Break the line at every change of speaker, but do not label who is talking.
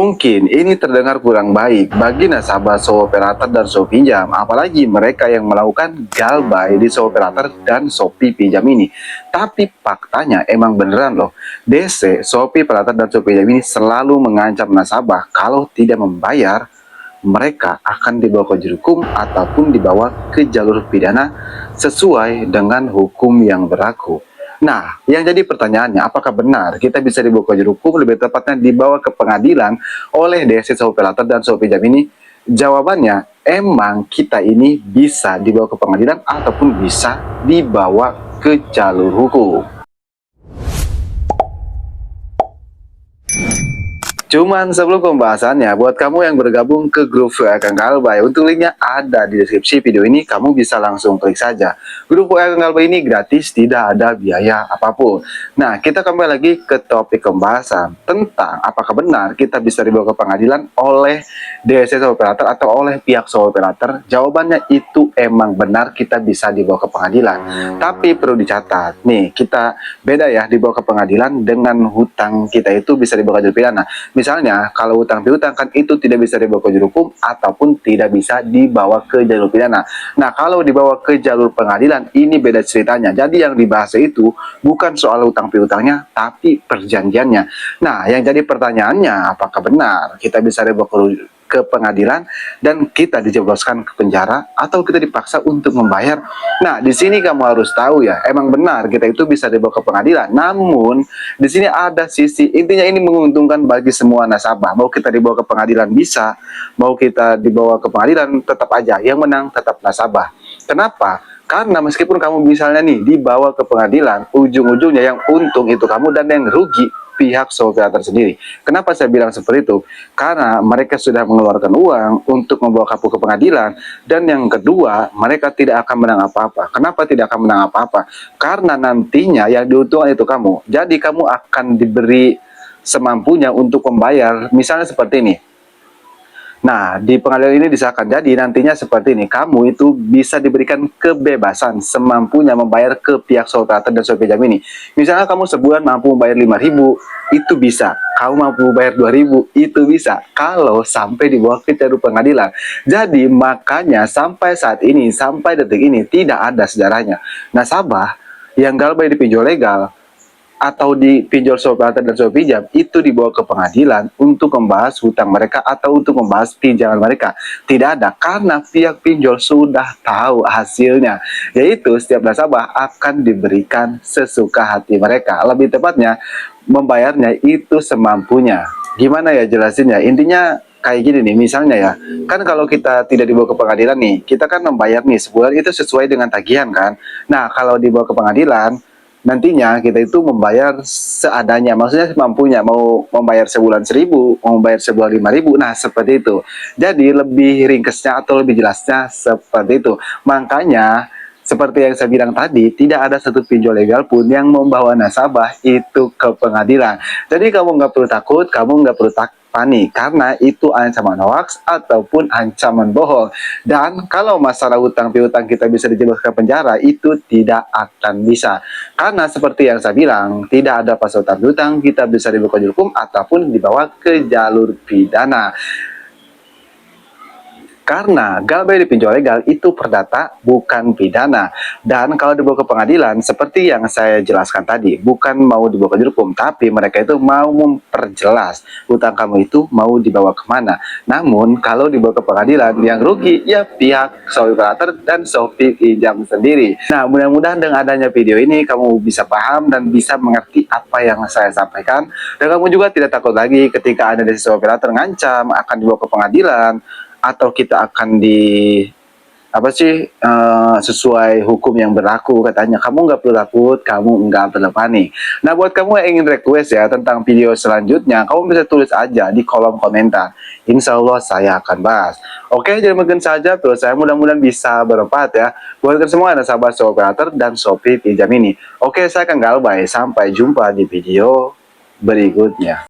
Mungkin ini terdengar kurang baik bagi nasabah Shopee Operator dan Shopee Pinjam, apalagi mereka yang melakukan galbay di Shopee Operator dan Shopee Pinjam ini. Tapi faktanya emang beneran loh, DC, Shopee Operator dan Shopee Pinjam ini selalu mengancam nasabah kalau tidak membayar, mereka akan dibawa ke hukum ataupun dibawa ke jalur pidana sesuai dengan hukum yang berlaku. Nah, yang jadi pertanyaannya, apakah benar kita bisa dibawa ke jalur hukum, lebih tepatnya dibawa ke pengadilan oleh DC Shopee Operator dan Shopee Pinjam ini? Jawabannya, emang kita ini bisa dibawa ke pengadilan ataupun bisa dibawa ke jalur hukum. Cuman sebelum pembahasannya, buat kamu yang bergabung ke grup WA Kang Galbay, untuk linknya ada di deskripsi video ini, kamu bisa langsung klik saja. Grup WA Kang Galbay ini gratis, tidak ada biaya apapun. Nah, kita kembali lagi ke topik pembahasan tentang apakah benar kita bisa dibawa ke pengadilan oleh DC Operator atau oleh pihak Operator. Jawabannya itu emang benar kita bisa dibawa ke pengadilan. Tapi perlu dicatat, nih kita beda ya dibawa ke pengadilan dengan hutang kita itu bisa dibawa ke jalur pidana. Misalnya, kalau hutang piutang kan itu tidak bisa dibawa ke jalur hukum ataupun tidak bisa dibawa ke jalur pidana. Nah, kalau dibawa ke jalur pengadilan, ini beda ceritanya. Jadi yang dibahas itu bukan soal hutang piutangnya, tapi perjanjiannya. Nah, yang jadi pertanyaannya, apakah benar kita bisa dibawa ke pengadilan dan kita dijebloskan ke penjara atau kita dipaksa untuk membayar? Nah, di sini kamu harus tahu ya, emang benar kita itu bisa dibawa ke pengadilan. Namun, di sini ada sisi, intinya ini menguntungkan bagi semua nasabah. Mau kita dibawa ke pengadilan bisa, mau kita dibawa ke pengadilan tetap aja yang menang tetap nasabah. Kenapa? Karena meskipun kamu misalnya nih dibawa ke pengadilan, ujung-ujungnya yang untung itu kamu dan yang rugi pihak Operator sendiri. Kenapa saya bilang seperti itu? Karena mereka sudah mengeluarkan uang untuk membawa kamu ke pengadilan, dan yang kedua, mereka tidak akan menang apa-apa. Kenapa tidak akan menang apa-apa? Karena nantinya yang diuntungkan itu kamu. Jadi kamu akan diberi semampunya untuk membayar. Misalnya seperti ini. Nah, di pengadilan ini disahkan. Jadi nantinya seperti ini, kamu itu bisa diberikan kebebasan semampunya membayar ke pihak Operator dan Shopee Pinjam ini. Misalnya kamu sebulan mampu membayar 5.000, itu bisa. Kamu mampu membayar 2.000, itu bisa. Kalau sampai dibawa ke jalur pengadilan. Jadi makanya sampai saat ini, sampai detik ini tidak ada sejarahnya nasabah yang galbay di pinjol legal atau di pinjol Operator dan Shopee Pinjam itu dibawa ke pengadilan untuk membahas hutang mereka atau untuk membahas pinjaman mereka. Tidak ada, karena pihak pinjol sudah tahu hasilnya, yaitu setiap nasabah akan diberikan sesuka hati mereka. Lebih tepatnya, membayarnya itu semampunya. Gimana ya jelasinnya? Intinya kayak gini nih, misalnya ya, kan kalau kita tidak dibawa ke pengadilan nih, kita kan membayar nih sebulan itu sesuai dengan tagihan kan. Nah, kalau dibawa ke pengadilan, nantinya kita itu membayar seadanya, maksudnya mampunya, mau membayar sebulan 1.000, mau membayar sebulan 5.000, nah seperti itu. Jadi lebih ringkesnya atau lebih jelasnya seperti itu. Makanya seperti yang saya bilang tadi, tidak ada satu pinjol legal pun yang membawa nasabah itu ke pengadilan. Jadi kamu nggak perlu takut, kamu nggak perlu panik, karena itu ancaman hoax ataupun ancaman bohong. Dan kalau masalah hutang piutang kita bisa dijebloskan ke penjara, itu tidak akan bisa. Karena seperti yang saya bilang, tidak ada pasal hutang piutang, kita bisa dibawa ke jalur hukum ataupun dibawa ke jalur pidana. Karena galbay di pinjol legal itu perdata, bukan pidana. Dan kalau dibawa ke pengadilan, seperti yang saya jelaskan tadi, bukan mau dibawa ke jalur hukum, tapi mereka itu mau memperjelas hutang kamu itu mau dibawa kemana. Namun, kalau dibawa ke pengadilan, yang rugi ya pihak Shopee Operator dan Shopee Pinjam sendiri. Nah, mudah-mudahan dengan adanya video ini, kamu bisa paham dan bisa mengerti apa yang saya sampaikan. Dan kamu juga tidak takut lagi ketika ada dari Shopee Operator ngancam akan dibawa ke pengadilan, atau kita akan sesuai hukum yang berlaku katanya. Kamu nggak perlu takut, kamu nggak perlu panik. Nah, buat kamu yang ingin request ya tentang video selanjutnya, kamu bisa tulis aja di kolom komentar. Insya Allah saya akan bahas. Oke, jadi mungkin saja terus saya mudah-mudahan bisa bermanfaat ya buat semua nasabah Shopee Operator dan Shopee Pinjam ini. Oke, saya Kang Galbay, sampai jumpa di video berikutnya.